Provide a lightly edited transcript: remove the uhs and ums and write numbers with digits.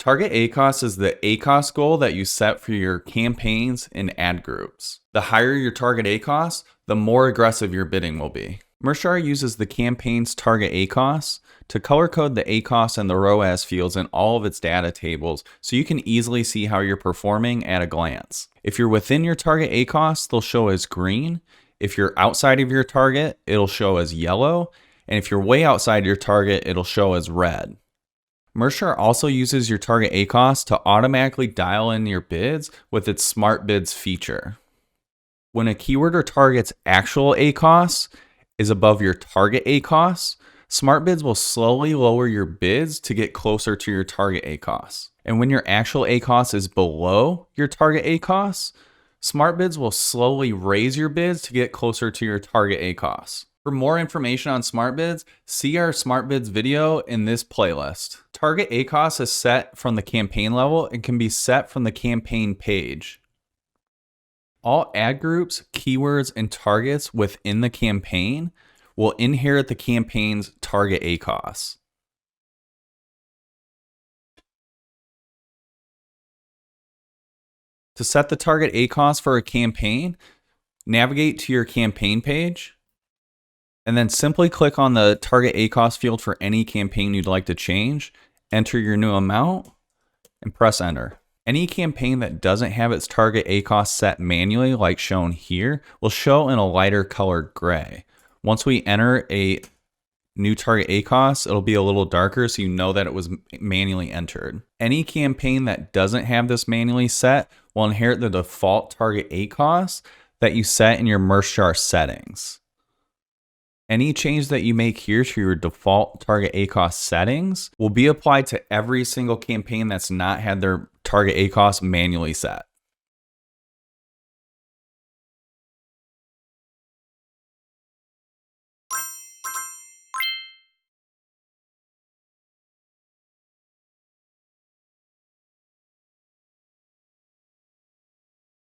Target ACOS is the ACOS goal that you set for your campaigns and ad groups. The higher your target ACOS, the more aggressive your bidding will be. Mershar uses the campaign's target ACOS to color code the ACOS and the ROAS fields in all of its data tables so you can easily see how you're performing at a glance. If you're within your target ACOS, they'll show as green. If you're outside of your target, it'll show as yellow. And if you're way outside your target, it'll show as red. Mershar also uses your target ACOS to automatically dial in your bids with its Smart Bids feature. When a keyword or target's actual ACOS is above your target ACOS, Smart Bids will slowly lower your bids to get closer to your target ACOS. And when your actual ACOS is below your target ACOS, Smart Bids will slowly raise your bids to get closer to your target ACOS. For more information on Smart Bids, see our Smart Bids video in this playlist. Target ACOS is set from the campaign level and can be set from the campaign page. All ad groups, keywords, and targets within the campaign will inherit the campaign's target ACOS. To set the target ACOS for a campaign, navigate to your campaign page, and then simply click on the target ACOS field for any campaign you'd like to change, enter your new amount, and press enter. Any campaign that doesn't have its target ACOS set manually, like shown here, will show in a lighter colored gray. Once we enter a new target ACOS, it'll be a little darker so you know that it was manually entered. Any campaign that doesn't have this manually set will inherit the default target ACOS that you set in your Mershar settings. Any change that you make here to your default target ACOS settings will be applied to every single campaign that's not had their target ACOS manually set.